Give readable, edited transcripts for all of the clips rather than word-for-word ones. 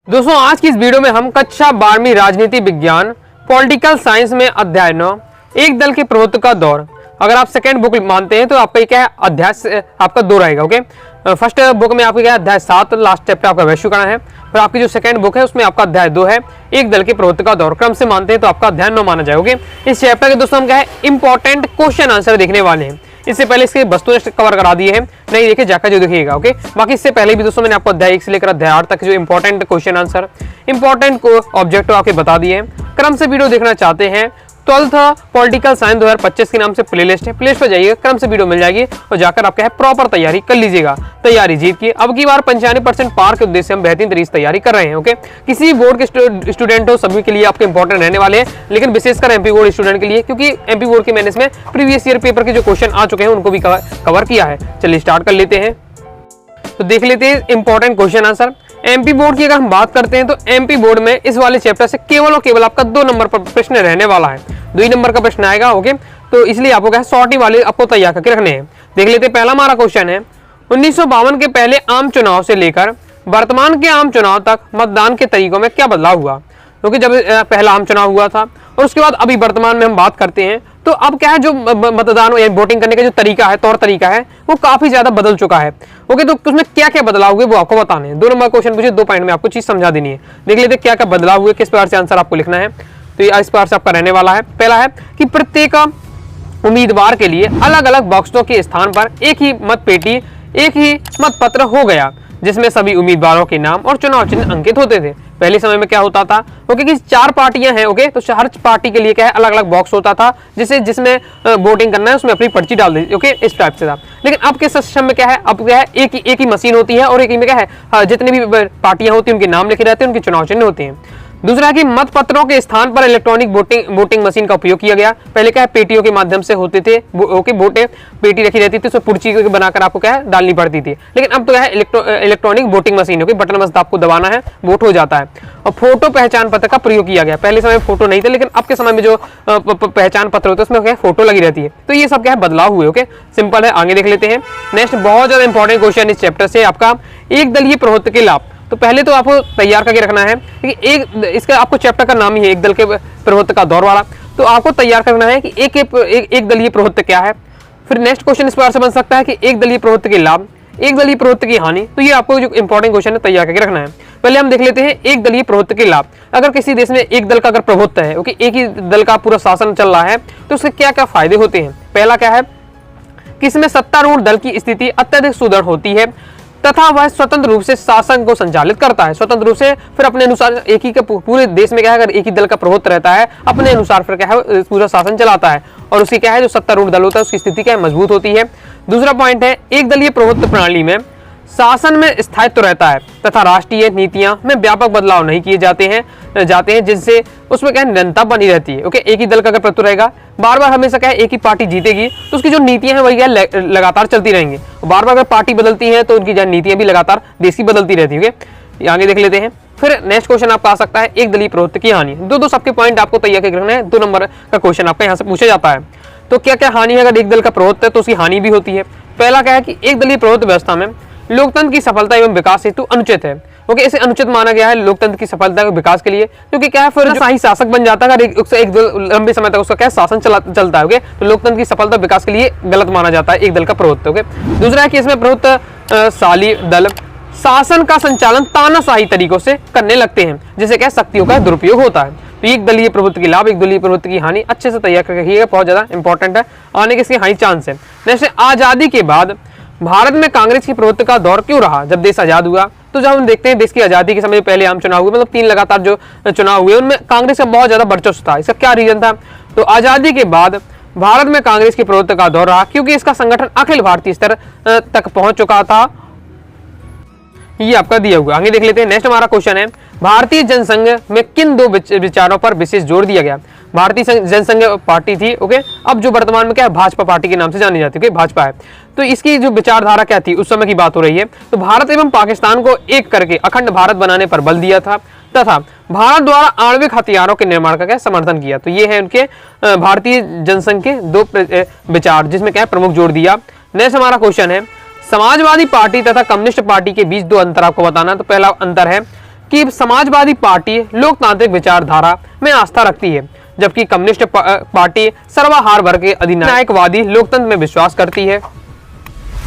दोस्तों आज की इस वीडियो में हम कक्षा 12वीं राजनीति विज्ञान पॉलिटिकल साइंस में अध्याय 9 एक दल के प्रभुत्व का दौर। अगर आप सेकंड बुक मानते हैं तो आपका क्या है अध्याय आपका 2 रहेगा। ओके, फर्स्ट बुक में आपका क्या है अध्याय 7 लास्ट चैप्टर आपका वैश्वीकरण है। फिर आपकी जो सेकंड बुक है उसमें आपका अध्याय 2 है एक दल के प्रभुत्व का दौर। क्रम से मानते हैं तो आपका अध्याय 9 माना जाएगा। ओके, इस चैप्टर के दोस्तों हम क्या है इंपॉर्टेंट क्वेश्चन आंसर देखने वाले हैं। इससे पहले इसके वस्तु कवर करा दिए हैं, नहीं देखे जाकर जो देखिएगा। ओके, बाकी इससे पहले भी दोस्तों मैंने आपको अध्याय 1 से लेकर अध्याय 8 तक जो important question answer important objective आपके बता दिए हैं। क्रम से वीडियो देखना चाहते हैं 12th पॉलिटिकल साइंस 2025 के नाम से प्लेलिस्ट है, प्लेलिस्ट पर जाइएगा, क्रम से वीडियो मिल जाएगी और जाकर आपका है प्रॉपर तैयारी कर लीजिएगा। तैयारी जीत की अब की बार 95% पार के उद्देश्य हम बेहतरीन तरीके से तैयारी कर रहे हैं। ओके, किसी भी बोर्ड के स्टूडेंट हो सभी के लिए आपके इंपॉर्टेंट रहने वाले हैं, लेकिन विशेषकर एमपी बोर्ड स्टूडेंट के लिए, क्योंकि एमपी बोर्ड के मैंने इसमें प्रीवियस ईयर पेपर के जो क्वेश्चन आ चुके हैं उनको भी कवर किया है। चलिए स्टार्ट कर लेते हैं, तो देख लेते हैं important question answer. MP board की अगर हम बात करते हैं तो एमपी बोर्ड में इस वाले चैप्टर से केवल और केवल आपका 2 नंबर पर प्रश्न रहने वाला है, 2 नंबर का प्रश्न आएगा। ओके, तो इसलिए आपको क्या सॉर्टी वाले आपको तैयार करके रखने हैं। देख लेते हैं, पहला हमारा क्वेश्चन है 1952 के पहले आम चुनाव से लेकर वर्तमान के आम चुनाव तक मतदान के तरीकों में क्या बदलाव हुआ। क्योंकि जब पहला आम चुनाव हुआ था और उसके बाद अभी वर्तमान में हम बात करते हैं तो अब क्या है जो मतदान या वोटिंग करने का जो तरीका है, तौर तरीका है, वो काफी ज्यादा बदल चुका है। ओके, तो उसमें क्या क्या बदलाव हुए वो आपको बताने हैं। 2 नंबर क्वेश्चन पूछे, 2 पॉइंट में आपको चीज समझा देनी है। देख लेते क्या क्या बदलाव हुए, किस प्रकार से आंसर आपको लिखना है। तो ये इस प्रकार से आपका रहने वाला है। पहला है कि प्रत्येक उम्मीदवार के लिए अलग अलग बॉक्सों के स्थान पर एक ही मत पेटी, एक ही मत पत्र हो गया जिसमें सभी उम्मीदवारों के नाम और चुनाव चिन्ह अंकित होते थे। पहले समय में क्या होता था, ओके, कि 4 पार्टियां हैं, ओके, तो हर पार्टी के लिए क्या है अलग अलग बॉक्स होता था, जिसमें वोटिंग करना है उसमें अपनी पर्ची डाल दी। ओके, इस टाइप से था। लेकिन अब के सिस्टम में क्या है, अब क्या है एक ही मशीन होती है और एक ही में क्या है जितनी भी पार्टियां होती हैं उनके नाम लिखे रहते हैं, उनके चुनाव चिन्ह होते हैं। दूसरा कि मत पत्रों के स्थान पर इलेक्ट्रॉनिक वोटिंग मशीन का उपयोग किया गया। पहले क्या है पेटियों के माध्यम से होते थे, ओके, वोटें पेटी रखी रहती थी, उसमें पर्ची बनाकर आपको क्या है डालनी पड़ती थी। लेकिन अब तो क्या है electronic voting machine, okay, button बस आपको दबाना है, वोट हो जाता है। और फोटो पहचान पत्र का प्रयोग किया गया। पहले समय में फोटो नहीं थे, लेकिन अब के समय में जो पहचान पत्र होते हैं उसमें क्या फोटो लगी रहती है। तो ये सब क्या है बदलाव हुए। ओके, सिंपल है, आगे देख लेते हैं। नेक्स्ट बहुत ज्यादा इंपॉर्टेंट क्वेश्चन इस चैप्टर से आपका एक दलीय प्रभुत्व के लाभ। तो पहले तो आपको तैयार करके रखना है कि इसका आपको चैप्टर का नाम ही है एक दल के प्रभुत्व का दौर वाला, तो आपको तैयार करना है कि एक दलीय प्रभुत्व क्या है। फिर नेक्स्ट क्वेश्चन इस प्रकार से बन सकता है कि एक दलीय प्रभुत्व के लाभ, एक दलीय प्रभुत्व की हानि। तो ये आपको जो इंपॉर्टेंट क्वेश्चन है तैयार करके रखना है। पहले हम देख लेते हैं एक दलीय प्रभुत्व के लाभ। अगर किसी देश में एक दल का अगर प्रभुत्व है, ओके, एक ही दल का पूरा शासन चल रहा है, तो उसके क्या क्या फायदे होते हैं। पहला क्या है कि इसमें सत्तारूढ़ दल की स्थिति अत्यधिक सुदृढ़ होती है तथा वह स्वतंत्र रूप से शासन को संचालित करता है। स्वतंत्र रूप से फिर अपने अनुसार एक ही के पूरे देश में क्या है अगर एक ही दल का प्रभुत्व रहता है, अपने अनुसार फिर क्या है पूरा शासन चलाता है और उसकी क्या है जो सत्तारूढ़ दल होता है उसकी स्थिति क्या है मजबूत होती है। दूसरा पॉइंट है एक दलीय प्रभुत्व प्रणाली में शासन में स्थायित्व रहता है तथा राष्ट्रीय नीतियां में व्यापक बदलाव नहीं किए जाते हैं जिससे उसमें क्या है निरंतरता बनी रहती है। ओके, एक ही दल का अगर प्रभुत्व रहेगा, बार बार हमेशा क्या है एक ही पार्टी जीतेगी तो उसकी जो नीतियां हैं वही क्या लगातार चलती रहेंगी। बार बार अगर पार्टी बदलती है तो उनकी नीतियां भी लगातार देश की बदलती रहती है। ओके, आगे देख लेते हैं। फिर नेक्स्ट क्वेश्चन आपका आ सकता है एक दलीय प्रभुत्व की हानि। दो सबके पॉइंट आपको तैयार करके रखना है। 2 नंबर का क्वेश्चन आपका यहाँ से पूछा जाता है। तो क्या क्या हानि है, अगर एक दल का प्रभुत्व है तो उसकी हानि भी होती है। पहला क्या है कि एक दलीय प्रभुत्व व्यवस्था में लोकतंत्र की सफलता एवं विकास हेतु अनुचित है। ओके, इसे अनुचित माना गया है लोकतंत्र की सफलता और विकास के लिए, क्योंकि क्या है फिर शाही शासक बन जाता है अगर एक दल लंबे समय तक उसका क्या शासन चलता है। ओके, तो लोकतंत्र की सफलता विकास के लिए गलत माना जाता है एक दल का प्रभुत्व। ओके, दूसरा है कि इसमें प्रभुत्वशाली दल शासन का संचालन तानाशाही तरीकों से करने लगते हैं जिससे क्या शक्तियों का दुरुपयोग होता है। तो एक दलीय प्रभुत्व की लाभ, एक दलीय प्रभुत्व की हानि अच्छे से तैयार करके रखिएगा, बहुत ज्यादा इंपॉर्टेंट है, आने के इसके हाई चांस है। जैसे आजादी के बाद भारत में कांग्रेस की प्रभुत्व का दौर क्यों रहा जब देश आजाद हुआ। तो जब हम देखते हैं देश की आजादी के समय पहले आम चुनाव हुए, मतलब 3 लगातार जो चुनाव हुए उनमें कांग्रेस का बहुत ज्यादा वर्चस्व था। इसका क्या रीजन था, तो आजादी के बाद भारत में कांग्रेस की प्रभुत्व का दौर रहा क्योंकि इसका संगठन अखिल भारतीय स्तर तक पहुंच चुका था। ये आपका दिया हुआ। आगे देख लेते हैं। नेक्स्ट हमारा क्वेश्चन है भारतीय जनसंघ में किन 2 विचारों पर विशेष जोर दिया गया। भारतीय जनसंघ पार्टी थी, ओके, अब जो वर्तमान में क्या है भाजपा पार्टी के नाम से जानी जाती है, भाजपा है। तो इसकी जो विचारधारा क्या थी उस समय की बात हो रही है। तो भारत एवं पाकिस्तान को एक करके अखंड भारत बनाने पर बल दिया था तथा भारत द्वारा आणविक हथियारों के निर्माण का क्या समर्थन किया। तो ये है उनके भारतीय जनसंघ के 2 विचार जिसमें क्या प्रमुख जोर दिया। नेक्स्ट हमारा क्वेश्चन है समाजवादी पार्टी तथा कम्युनिस्ट पार्टी के बीच 2 अंतर आपको बताना। तो पहला अंतर है कि समाजवादी पार्टी लोकतांत्रिक विचारधारा में आस्था रखती है, जबकि कम्युनिस्ट पार्टी सर्वाहार वर्ग के अधिनायकवादी लोकतंत्र में विश्वास करती है।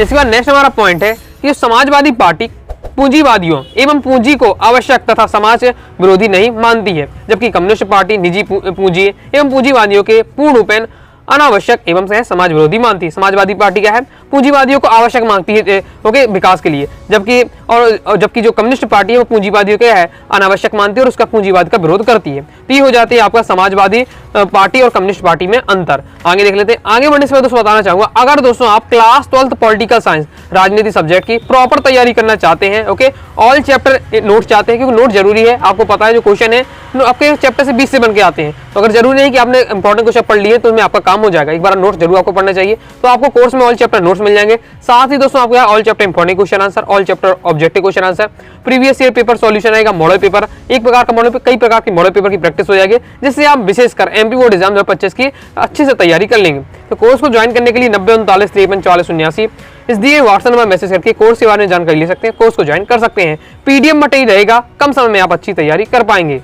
इसके बाद नेक्स्ट हमारा पॉइंट है कि समाजवादी पार्टी पूंजीवादियों एवं पूंजी को आवश्यक तथा समाज विरोधी नहीं मानती है, जबकि कम्युनिस्ट पार्टी निजी पूंजी एवं पूंजीवादियों के पूर्ण रूपेण अनावश्यक एवं समाज विरोधी मानती है। समाजवादी पार्टी क्या है, पूंजीवादियों को आवश्यक मानती है ओके विकास के लिए, जबकि जो कम्युनिस्ट पार्टी है वो पूंजीवादियों के है अनावश्यक मानती है और उसका पूंजीवाद का विरोध करती है। तो ये हो जाती है आपका समाजवादी पार्टी और कम्युनिस्ट पार्टी में अंतर। आगे देख लेते हैं। आगे बढ़ने से मैं दोस्तों बताना चाहूंगा, अगर दोस्तों आप क्लास 12 पॉलिटिकल साइंस राजनीति सब्जेक्ट की प्रॉपर तैयारी करना चाहते हैं, ओके ऑल चैप्टर नोट चाहते हैं, क्योंकि नोट जरूरी है। आपको पता है जो क्वेश्चन है आपके चैप्टर से 20 से बन के आते हैं, तो अगर जरूरी नहीं कि आपने इंपॉर्टेंट क्वेश्चन पढ़ लिए तो उसमें आपका काम हो जाएगा। एक बार नोट जरूर आपको पढ़ना चाहिए। तो आपको कोर्स में ऑल चैप्टर नोट्स मिल जाएंगे, साथ ही दोस्तों आपको all chapter important question answer, all chapter objective question answer, previous year paper solution आएगा, मॉडल पेपर, एक प्रकार का मॉडल कई प्रकार के मॉडल पेपर की प्रैक्टिस हो जाएगी, जिससे आप विशेषकर एमपी बोर्ड एग्जाम 2025 की अच्छे से तैयारी कर लेंगे। तो कोर्स को ज्वाइन करने के लिए 90 39 53 40 79 इस दिए व्हाट्सएप नंबर मैसेज करके कोर्स के बारे में जानकारी ले सकते हैं, कोर्स को ज्वाइन कर सकते हैं। पीडीएफ मटेरियल रहेगा, कम समय में आप अच्छी तैयारी कर पाएंगे।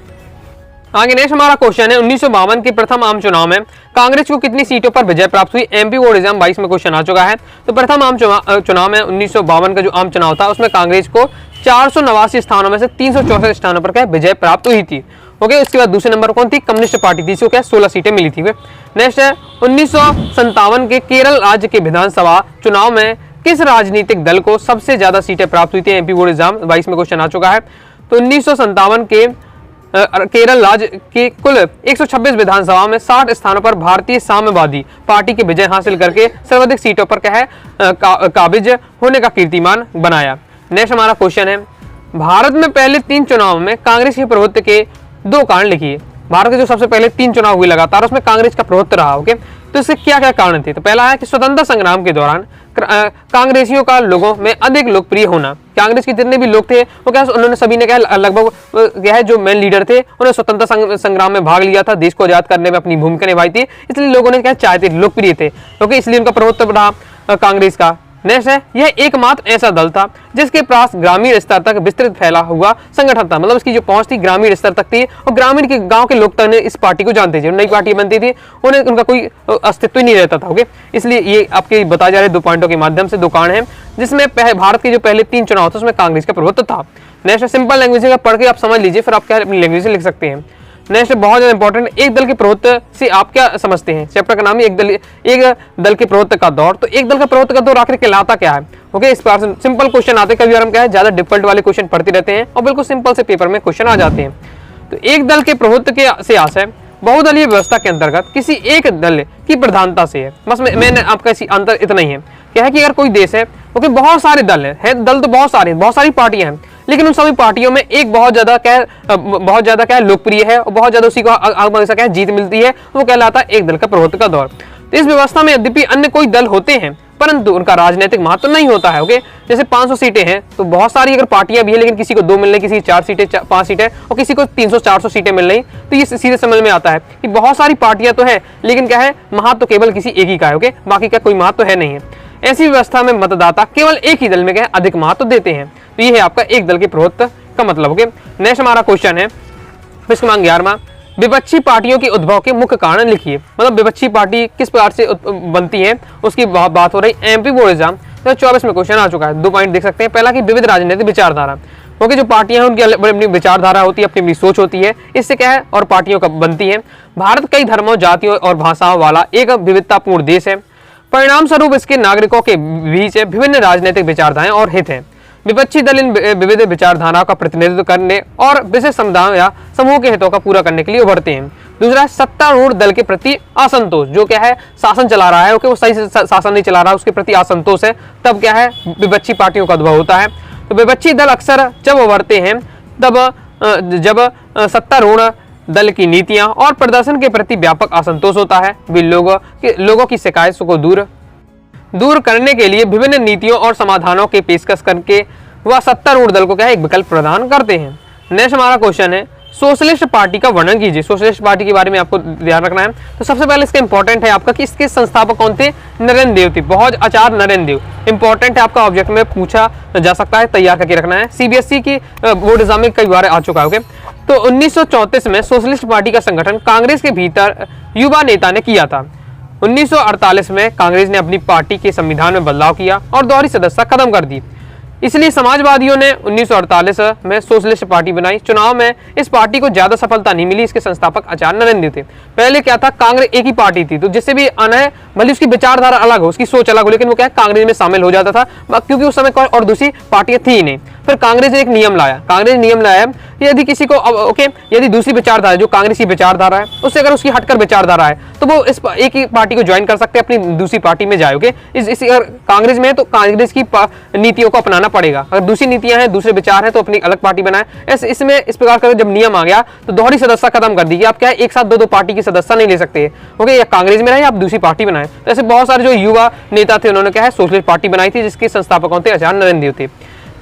आगे नेक्स्ट हमारा क्वेश्चन है 1952 के प्रथम आम चुनाव में कांग्रेस को कितनी सीटों पर विजय प्राप्त हुई। एमपी बोर्ड एग्जाम 22 में क्वेश्चन आ चुका है। तो प्रथम आम चुनाव में 1952 का जो आम चुनाव था उसमें कांग्रेस को 489 स्थानों में से 364 स्थानों पर क्या विजय प्राप्त हुई थी। ओके, उसके बाद दूसरे नंबर कौन थी, कम्युनिस्ट पार्टी थी, इसको क्या 16 सीटें मिली थी। नेक्स्ट है 1957 के केरल राज्य के विधानसभा चुनाव में किस राजनीतिक दल को सबसे ज्यादा सीटें प्राप्त हुई थी। एमपी बोर्ड एग्जाम 22 में क्वेश्चन आ चुका है। तो 1957 के केरल राज्य के कुल 126 विधानसभा में 60 स्थानों पर भारतीय साम्यवादी पार्टी के विजय हासिल करके सर्वाधिक सीटों पर क्या है काबिज होने का कीर्तिमान बनाया। नेक्स्ट हमारा क्वेश्चन है, भारत में पहले 3 चुनाव में कांग्रेस के प्रभुत्व के 2 कारण लिखिए। भारत के जो सबसे पहले 3 चुनाव हुए लगातार उसमें कांग्रेस का प्रभुत्व रहा। ओके, तो इसके क्या क्या कारण थे। तो पहला है कि स्वतंत्रता संग्राम के दौरान कांग्रेसियों का लोगों में अधिक लोकप्रिय होना। कांग्रेस के जितने भी लोग थे वो क्या उन्होंने सभी ने क्या लगभग क्या है जो मेन लीडर थे उन्होंने स्वतंत्रता संग्राम में भाग लिया था, देश को आजाद करने में अपनी भूमिका निभाई थी, इसलिए लोगों ने क्या चाहते लोकप्रिय थे, क्योंकि इसलिए उनका प्रभुत्व रहा कांग्रेस का। नेक्स्ट है, यह एकमात्र ऐसा दल था जिसके पास ग्रामीण स्तर तक विस्तृत फैला हुआ संगठन था, मतलब इसकी जो पहुंच थी ग्रामीण स्तर तक थी और ग्रामीण के गांव के लोग तक ने इस पार्टी को जानते थे। नई पार्टी बनती थी उन्हें उनका कोई अस्तित्व ही नहीं रहता था। ओके, इसलिए ये आपके बताए जा रहे 2 पॉइंटों के माध्यम से 2 कारण है जिसमें भारत के जो पहले 3 चुनाव थे उसमें कांग्रेस का प्रभुत्व था। नेक्स्ट सिंपल लैंग्वेज का पढ़ के आप समझ लीजिए, फिर आप क्या अपनी लैंग्वेज से लिख सकते हैं। नेक्स्ट बहुत ज्यादा इंपॉर्टेंट, एक दल के प्रभुत्व से आप क्या समझते हैं। चैप्टर का नाम है एक दल के प्रभुत्व का दौर। तो एक दल का प्रभुत्व का दौर आखिर कहलाता क्या है। ओके, इस पर सिंपल क्वेश्चन आते हैं, कभी हम क्या है ज्यादा डिफिकल्ट वाले क्वेश्चन पढ़ते रहते हैं और बिल्कुल सिंपल से पेपर में क्वेश्चन आ जाते हैं। तो एक दल के प्रभुत्व के से आशय बहुदलीय व्यवस्था के अंतर्गत किसी एक दल की प्रधानता से है। बस मैंने आपका इसी अंतर इतना ही है क्या है कि अगर कोई देश है ओके बहुत सारे दल है दल तो बहुत सारी पार्टियां हैं, लेकिन उन सभी पार्टियों में एक बहुत ज्यादा क्या लोकप्रिय है और बहुत ज्यादा उसी को हमेशा क्या जीत मिलती है, वो कहलाता है एक दल का प्रभुत्व का दौर। तो इस व्यवस्था में यद्यपि अन्य कोई दल होते हैं परंतु उनका राजनीतिक महत्व नहीं होता है। ओके, जैसे 500 सीटें हैं तो बहुत सारी अगर पार्टियां भी है लेकिन किसी को 2 मिल रही, किसी 4 सीटें 5 सीटें और किसी को 300-400 सीटें मिल रही, तो ये सीधे समझ में आता है कि बहुत सारी पार्टियां तो है लेकिन क्या है महत्व तो केवल किसी एक ही का है। ओके, बाकी का कोई महत्व तो है नहीं है। ऐसी व्यवस्था में मतदाता केवल एक ही दल में क्या अधिक महत्व देते हैं। तो ये है आपका एक दल के प्रभुत्व का मतलब। ओके, नेक्स्ट हमारा क्वेश्चन है क्रमांक 11, विपक्षी पार्टियों के उद्भव के मुख्य कारण लिखिए। मतलब विपक्षी पार्टी किस प्रकार से बनती है उसकी बात हो रही। एमपी बोर्ड एग्जाम 2024 में क्वेश्चन आ चुका है। 2 पॉइंट देख सकते हैं। पहला कि विविध राजनीतिक विचारधारा, क्योंकि जो पार्टियां हैं उनकी अपनी विचारधारा होती है, अपनी सोच होती है, इससे क्या है और पार्टियों का बनती है। भारत कई धर्मों जातियों और भाषाओं वाला एक विविधतापूर्ण देश है, परिणाम स्वरूप इसके नागरिकों के बीच विभिन्न राजनीतिक विचारधाराएं और हित हैं। विपक्षी दल इन विविध विचारधाराओं का प्रतिनिधित्व करने और विशेष समुदायों या समूह के हितों का पूरा करने के लिए उभरते हैं। दूसरा है सत्तारूढ़ दल के प्रति असंतोष, जो क्या है शासन चला रहा है ओके वो सही से शासन नहीं चला रहा, उसके प्रति असंतोष है, तब क्या है विपक्षी पार्टियों का उद्भव होता है। तो विपक्षी दल अक्सर जब उभरते हैं तब जब सत्तारूढ़ दल की नीतियां और प्रदर्शन के प्रति व्यापक असंतोष होता है। वे लोगों की शिकायतों को दूर करने के लिए विभिन्न नीतियों और समाधानों के पेशकश करके वह सत्तारूढ़ दल को क्या है एक विकल्प प्रदान करते हैं। नेक्स्ट हमारा क्वेश्चन है सोशलिस्ट पार्टी का वर्णन कीजिए। सोशलिस्ट पार्टी के बारे में आपको ध्यान रखना है। तो सबसे पहले इसका इंपॉर्टेंट है आपका कि इसके संस्थापक कौन थे, नरेंद्र देव थे, बहुत आचार्य नरेंद्र देव। इंपॉर्टेंट है, आपका ऑब्जेक्ट में पूछा जा सकता है, तैयार करके रखना है। सीबीएसई की बोर्ड एग्जाम में कई बार आ चुका है। ओके, तो 1934 में सोशलिस्ट पार्टी का संगठन कांग्रेस के भीतर युवा नेता ने किया था। 1948 में कांग्रेस ने अपनी पार्टी के संविधान में बदलाव किया और दोहरी सदस्यता खत्म कर दी। इसलिए समाजवादियों ने 1948 में सोशलिस्ट पार्टी बनाई। चुनाव में इस पार्टी को ज्यादा सफलता नहीं मिली। इसके संस्थापक आचार्य नरेंद्र थे। पहले क्या था, कांग्रेस एक ही पार्टी थी, तो जिससे भी आना है, भले उसकी विचारधारा अलग हो, उसकी सोच अलग हो, लेकिन वो क्या है, कांग्रेस में शामिल हो जाता था, क्योंकि उस समय कोई और दूसरी पार्टियां थी ही नहीं। फिर कांग्रेस ने एक नियम लाया, यदि किसी को ओके, यदि दूसरी विचारधारा जो कांग्रेस की विचारधारा है उससे अगर उसकी हटकर विचारधारा है तो वो इस एक ही पार्टी को ज्वाइन कर सकते हैं, अपनी दूसरी पार्टी में जाए। ओके, इस अगर कांग्रेस में है तो कांग्रेस की नीतियों को अपनाना पड़ेगा। अगर दूसरी नीतियां हैं, दूसरे विचार हैं, तो अपनी अलग पार्टी बनाए। इसमें इस प्रकार का जब नियम आ गया तो दोहरी सदस्यता खत्म कर दी। आप क्या है, एक साथ दो पार्टी की सदस्यता नहीं ले सकते। ओके, या कांग्रेस में रहे या आप दूसरी पार्टी बनाए। तो ऐसे बहुत सारे जो युवा नेता थे उन्होंने क्या है, सोशलिस्ट पार्टी बनाई थी, जिसके संस्थापकों थे आचार्य नरेंद्र थे।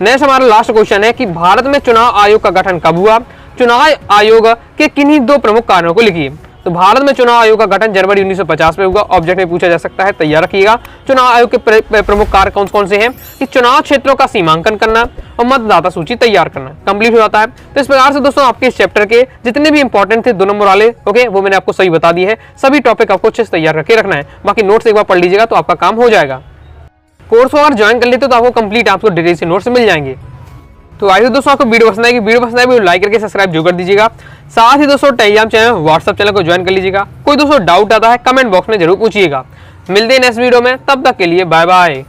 नेक्स्ट हमारा लास्ट क्वेश्चन है कि भारत में चुनाव आयोग का गठन कब हुआ? चुनाव आयोग के किन्हीं दो प्रमुख कारणों को लिखिए। तो भारत में चुनाव आयोग का गठन जनवरी 1950 में हुआ। ऑब्जेक्ट में पूछा जा सकता है, तैयार रखिएगा। चुनाव आयोग के प्रमुख कार्य कौन कौन से हैं कि चुनाव क्षेत्रों का सीमांकन करना और मतदाता सूची तैयार करना। कंप्लीट हो जाता है। तो इस प्रकार से दोस्तों आपके इस चैप्टर के जितने भी इंपॉर्टेंट थे 2 नंबर वाले, ओके, वो मैंने आपको सही बता दी है। सभी टॉपिक आपको अच्छे से तैयार करके रखना है। बाकी नोट्स एक बार पढ़ लीजिएगा तो आपका काम हो जाएगा। कोर्स को अगर ज्वाइन कर लेते तो आपको कंप्लीट आपको डिटेल से नोट्स मिल जाएंगे। तो आइए दोस्तों, आपको वीडियो पसंद आएगी, वीडियो पसंद आए लाइक करके सब्सक्राइब जरूर कर दीजिएगा। साथ ही दोस्तों टेलीग्राम चैनल, व्हाट्सएप चैनल को ज्वाइन कर लीजिएगा। कोई दोस्तों डाउट आता है कमेंट बॉक्स में जरूर पूछिएगा। मिलते हैं नेक्स्ट वीडियो में, तब तक के लिए बाय बाय।